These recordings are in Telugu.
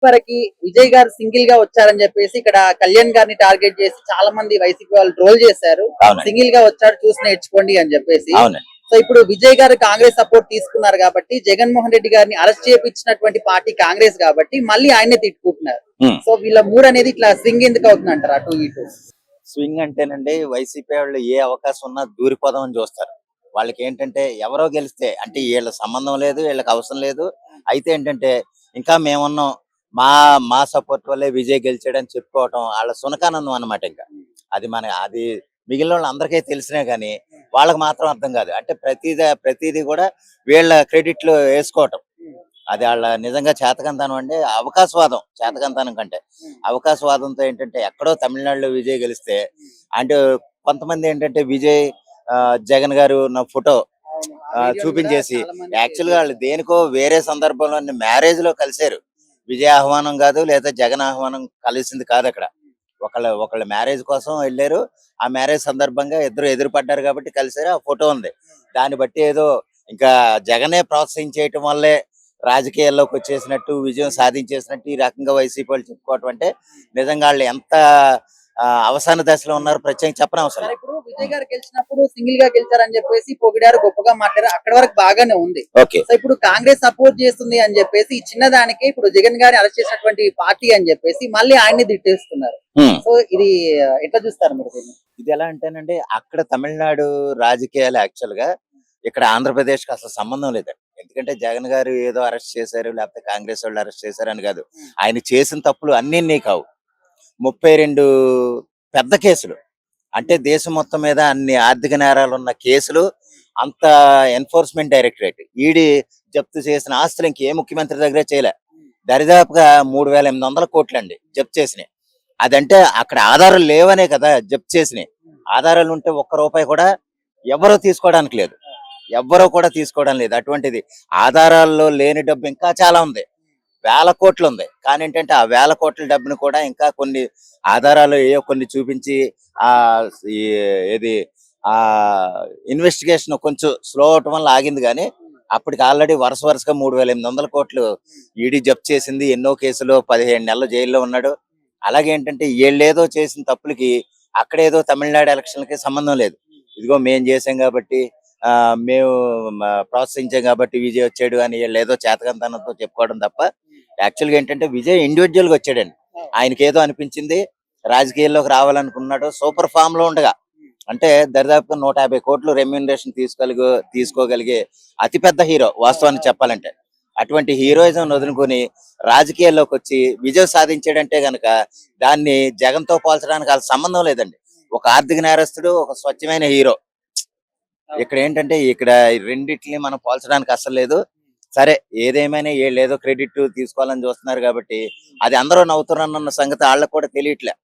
వరకి విజయ్ గారు సింగిల్ గా వచ్చారని చెప్పేసి ఇక్కడ కళ్యాణ్ గారిని టార్గెట్ చేసి చాలా మంది వైసీపీ వాళ్ళు ట్రోల్ చేశారు. అవునండి. సింగిల్ గా వచ్చాడు చూసి నేర్చుకోండి అని చెప్పేసి. అవునండి. సో ఇప్పుడు విజయ్ గారు కాంగ్రెస్ సపోర్ట్ తీసుకున్నారు కాబట్టి జగన్మోహన్ రెడ్డి గారిని అరెస్ట్ చేయించినటువంటి పార్టీ కాంగ్రెస్ కాబట్టి మళ్ళీ ఆయనే తిట్టుకుంటున్నారు. సో వీళ్ళ మూడ్ అనేది ఇట్లా స్వింగ్ ఎందుకు అవుతుంది అంటారు అటు ఇటు? స్వింగ్ అంటేనండి వైసీపీ వాళ్ళు ఏ అవకాశం ఉన్నా దూరిపోదామని చూస్తారు. వాళ్ళకి ఏంటంటే ఎవరో గెలిస్తే అంటే వీళ్ళ సంబంధం లేదు, వీళ్ళకి అవసరం లేదు. అయితే ఏంటంటే ఇంకా మేమున్నాం, మా మా సపోర్ట్ వల్లే విజయ్ గెలిచాడని చెప్పుకోవటం వాళ్ళ సునకానందం అన్నమాట. ఇంకా అది మిగిలిన వాళ్ళందరికీ తెలిసినా కానీ వాళ్ళకి మాత్రం అర్థం కాదు. అంటే ప్రతిదీ కూడా వీళ్ళ క్రెడిట్లు వేసుకోవటం. అది వాళ్ళ నిజంగా చేతకంతనం అండి. అవకాశవాదం చేతకంతనం కంటే అవకాశవాదంతో ఏంటంటే ఎక్కడో తమిళనాడులో విజయ్ గెలిస్తే అంటే కొంతమంది ఏంటంటే విజయ్ జగన్ గారు నా ఫోటో చూపించేసి యాక్చువల్ గా వాళ్ళు దేనికో వేరే సందర్భంలో మ్యారేజ్ లో కలిశారు. విజయ్ ఆహ్వానం కాదు లేదా జగన్ ఆహ్వానం కలిసింది కాదు. అక్కడ ఒకళ్ళ మ్యారేజ్ కోసం వెళ్ళారు. ఆ మ్యారేజ్ సందర్భంగా ఇద్దరు ఎదురుపడ్డారు కాబట్టి కలిసారు. ఆ ఫోటో ఉంది. దాన్ని బట్టి ఏదో ఇంకా జగనే ప్రోత్సహించేయటం వల్లే రాజకీయాల్లోకి వచ్చేసినట్టు, విజయం సాధించేసినట్టు ఈ రకంగా వైసీపీ వాళ్ళు చెప్పుకోవటం అంటే నిజంగా వాళ్ళు ఎంత అవసాన దశలో ఉన్నారు ప్రత్యేకంగా చెప్పనవసరం లేదు. ఇప్పుడు విజయ్ గారు గెలిచినప్పుడు సింగిల్ గా గెలిచారని చెప్పేసి పొగిడారు, గొప్పగా మాట్లాడారు. అక్కడ వరకు బాగానే ఉంది. ఓకే. సో ఇప్పుడు కాంగ్రెస్ సపోర్ట్ చేస్తుంది అని చెప్పేసి ఈ చిన్నదానికి ఇప్పుడు జగన్ గారిని అరెస్ట్ చేసినటువంటి పార్టీ అని చెప్పేసి మళ్ళీ ఆయన్ని తిట్టేస్తున్నారు. సో ఇది ఎట్లా చూస్తారు మీరు దీన్ని? ఇది ఎలా అంటేనండి, అక్కడ తమిళనాడు రాజకీయాలు యాక్చువల్ గా ఇక్కడ ఆంధ్రప్రదేశ్ కి అసలు సంబంధం లేదండి. ఎందుకంటే జగన్ గారు ఏదో అరెస్ట్ చేశారు లేకపోతే కాంగ్రెస్ వాళ్ళు అరెస్ట్ చేశారు అని కాదు. ఆయన చేసిన తప్పులు అన్ని కావు. 32 పెద్ద కేసులు, అంటే దేశం మొత్తం మీద అన్ని ఆర్థిక నేరాలు ఉన్న కేసులు, అంత ఎన్ఫోర్స్మెంట్ డైరెక్టరేట్ ఈడీ జప్తు చేసిన ఆస్తులు ఇంకే ముఖ్యమంత్రి దగ్గరే చేయలే. దరిదాపుగా 3,800 కోట్లండి జప్తు చేసినాయి. అదంటే అక్కడ ఆధారాలు లేవనే కదా జప్తు చేసినాయి. ఆధారాలు ఉంటే ఒక్క రూపాయి కూడా ఎవరో తీసుకోవడానికి లేదు, ఎవ్వరూ కూడా తీసుకోవడం లేదు. అటువంటిది ఆధారాల్లో లేని డబ్బు ఇంకా చాలా ఉంది, వేల కోట్లు ఉంది. కానీ ఏంటంటే ఆ వేల కోట్ల డబ్బును కూడా ఇంకా కొన్ని ఆధారాలు కొన్ని చూపించి ఏది ఆ ఇన్వెస్టిగేషన్ కొంచెం స్లో అవటం వల్ల ఆగింది. కానీ అప్పటికి ఆల్రెడీ వరుసగా 3,800 కోట్లు ఈడీ జప్తు చేసింది. ఎన్నో కేసులు 15 నెలలు జైల్లో ఉన్నాడు. అలాగే ఏంటంటే వీళ్ళేదో చేసిన తప్పులకి అక్కడేదో తమిళనాడు ఎలక్షన్లకి సంబంధం లేదు. ఇదిగో మేం చేసాం కాబట్టి మేము ప్రోత్సహించాం కాబట్టి విజయ్ వచ్చాడు అని వీళ్ళు ఏదో చేతకంతనంతో చెప్పుకోవడం తప్ప యాక్చువల్గా ఏంటంటే విజయ్ ఇండివిజువల్ గా వచ్చాడండి. ఆయనకి ఏదో అనిపించింది, రాజకీయాల్లోకి రావాలనుకున్నాడు. సూపర్ ఫామ్ లో ఉండగా అంటే దరిదాపుగా 150 కోట్లు రెమ్యూనరేషన్ తీసుకోగలిగే అతిపెద్ద హీరో వాస్తవాన్ని చెప్పాలంటే. అటువంటి హీరోయిజం వదులుకొని రాజకీయాల్లోకి వచ్చి విజయం సాధించాడంటే గనక దాన్ని జగన్ తో పోల్చడానికి వాళ్ళ సంబంధం లేదండి. ఒక ఆర్థిక నేరస్తుడు, ఒక స్వచ్ఛమైన హీరో. ఇక్కడ ఏంటంటే ఇక్కడ రెండిట్ని మనం పోల్చడానికి అసలు లేదు. సరే ఏదేమైనా వీళ్ళు ఏదో క్రెడిట్ తీసుకోవాలని చూస్తున్నారు కాబట్టి అది అందరూ నవ్వుతున్నారన్న సంగతి వాళ్ళకు కూడా తెలియట్లే.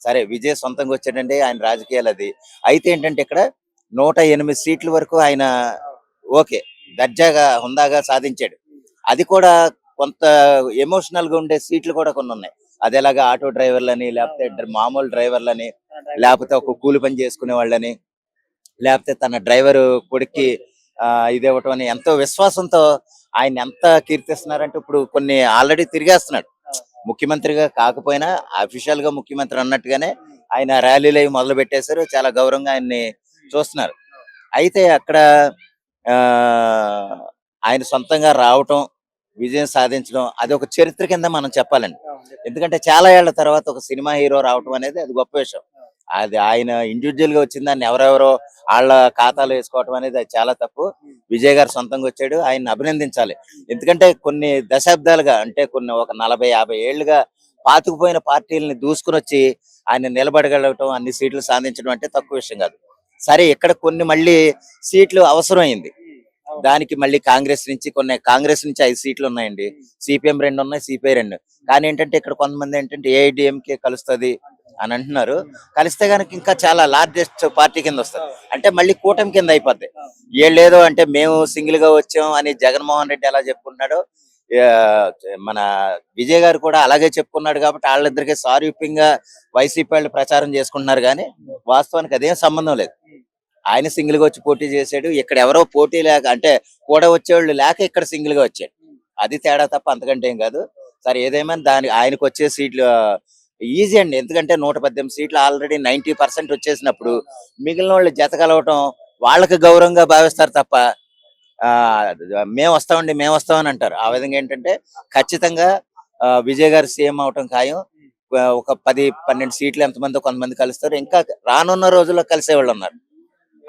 సరే విజయ్ సొంతంగా వచ్చాడంటే ఆయన రాజకీయాలు అది. అయితే ఏంటంటే ఇక్కడ 108 సీట్ల వరకు ఆయన ఓకే దర్జాగా హుందాగా సాధించాడు. అది కూడా కొంత ఎమోషనల్ గా ఉండే సీట్లు కూడా కొన్ని ఉన్నాయి. అది ఎలాగా ఆటో డ్రైవర్లని, లేకపోతే మామూలు డ్రైవర్లని, లేకపోతే ఒక కూలి పని చేసుకునే వాళ్ళని, లేకపోతే తన డ్రైవర్ కొడుక్కి ఇది ఇవ్వటం అని ఎంతో విశ్వాసంతో ఆయన ఎంత కీర్తిస్తున్నారంటే ఇప్పుడు కొన్ని ఆల్రెడీ తిరిగేస్తున్నాడు. ముఖ్యమంత్రిగా కాకపోయినా అఫీషియల్ గా ముఖ్యమంత్రి అన్నట్టుగానే ఆయన ర్యాలీలు అవి మొదలు పెట్టేశారు. చాలా గౌరవంగా ఆయన్ని చూస్తున్నారు. అయితే అక్కడ ఆయన సొంతంగా రావటం, విజయం సాధించడం అది ఒక చరిత్ర కింద మనం చెప్పాలండి. ఎందుకంటే చాలా ఏళ్ల తర్వాత ఒక సినిమా హీరో రావటం అనేది అది గొప్ప విషయం. అది ఆయన ఇండివిజువల్ గా వచ్చింది, దాన్ని ఎవరెవరో వాళ్ళ ఖాతాలో వేసుకోవటం అనేది అది చాలా తప్పు. విజయ్ గారు సొంతంగా వచ్చాడు, ఆయన్ని అభినందించాలి. ఎందుకంటే కొన్ని దశాబ్దాలుగా అంటే ఒక 40-50 ఏళ్లుగా పాతుకుపోయిన పార్టీలని దూసుకుని వచ్చి ఆయన నిలబడగలగటం, అన్ని సీట్లు సాధించడం అంటే తక్కువ విషయం కాదు. సరే ఇక్కడ కొన్ని మళ్ళీ సీట్లు అవసరమైంది. దానికి మళ్ళీ కాంగ్రెస్ నుంచి 5 సీట్లు ఉన్నాయండి. సిపిఎం 2 ఉన్నాయి, సిపిఐ 2. కానీ ఏంటంటే ఇక్కడ కొంతమంది ఏంటంటే ఏఐడిఎంకే కలుస్తుంది అని అంటున్నారు. కలిస్తే కనుక ఇంకా చాలా లార్జెస్ట్ పార్టీ కింద వస్తుంది. అంటే మళ్ళీ కూటమి కింద అయిపోద్ది. వీళ్ళేదో అంటే మేము సింగిల్ గా వచ్చాం అని జగన్మోహన్ రెడ్డి ఎలా చెప్పుకున్నాడో మన విజయ్ గారు కూడా అలాగే చెప్పుకున్నాడు. కాబట్టి వాళ్ళిద్దరికి సారూప్యంగా వైసీపీ వాళ్ళు ప్రచారం చేసుకుంటున్నారు. కానీ వాస్తవానికి అదేం సంబంధం లేదు. ఆయన సింగిల్ గా వచ్చి పోటీ చేశాడు. ఇక్కడ ఎవరో పోటీ లేక అంటే కూడా వచ్చేవాళ్ళు లేక ఇక్కడ సింగిల్ గా వచ్చాడు. అది తేడా తప్ప అంతకంటే ఏం కాదు. సరే ఏదేమైనా దాని ఆయనకు వచ్చే సీట్లు ఈజీ అండి. ఎందుకంటే 118 సీట్లు ఆల్రెడీ 90% వచ్చేసినప్పుడు మిగిలిన వాళ్ళు జత కలవటం వాళ్ళకి గౌరవంగా భావిస్తారు తప్ప ఆ మేము వస్తామని అంటారు. ఆ విధంగా ఏంటంటే ఖచ్చితంగా విజయ్ గారు సీఎం అవటం ఖాయం. ఒక 10-12 సీట్లు ఎంతమంది కొంతమంది కలుస్తారు. ఇంకా రానున్న రోజుల్లో కలిసేవాళ్ళు ఉన్నారు.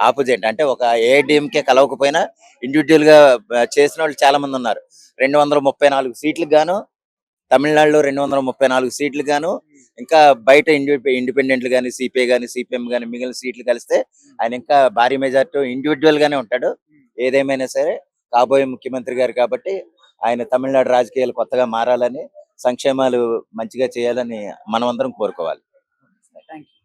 ఆపోజిట్ అంటే ఒక ఏఐడిఎంకే కలవకపోయినా ఇండివిజువల్ గా చేసిన వాళ్ళు చాలా మంది ఉన్నారు. 234 సీట్లకు గాను తమిళనాడులో 234 సీట్లు గాను ఇంకా బయట ఇండిపెండెంట్లు గాని సిపిఐ గాని సిపిఎం గాని మిగిలిన సీట్లు కలిస్తే ఆయన ఇంకా భారీ మెజార్టీ ఇండివిజువల్ గానే ఉంటాడు. ఏదేమైనా సరే కాబోయే ముఖ్యమంత్రి గారు కాబట్టి ఆయన తమిళనాడు రాజకీయాలు కొత్తగా మారాలని సంక్షేమాలు మంచిగా చేయాలని మనమందరం కోరుకోవాలి. Thank you.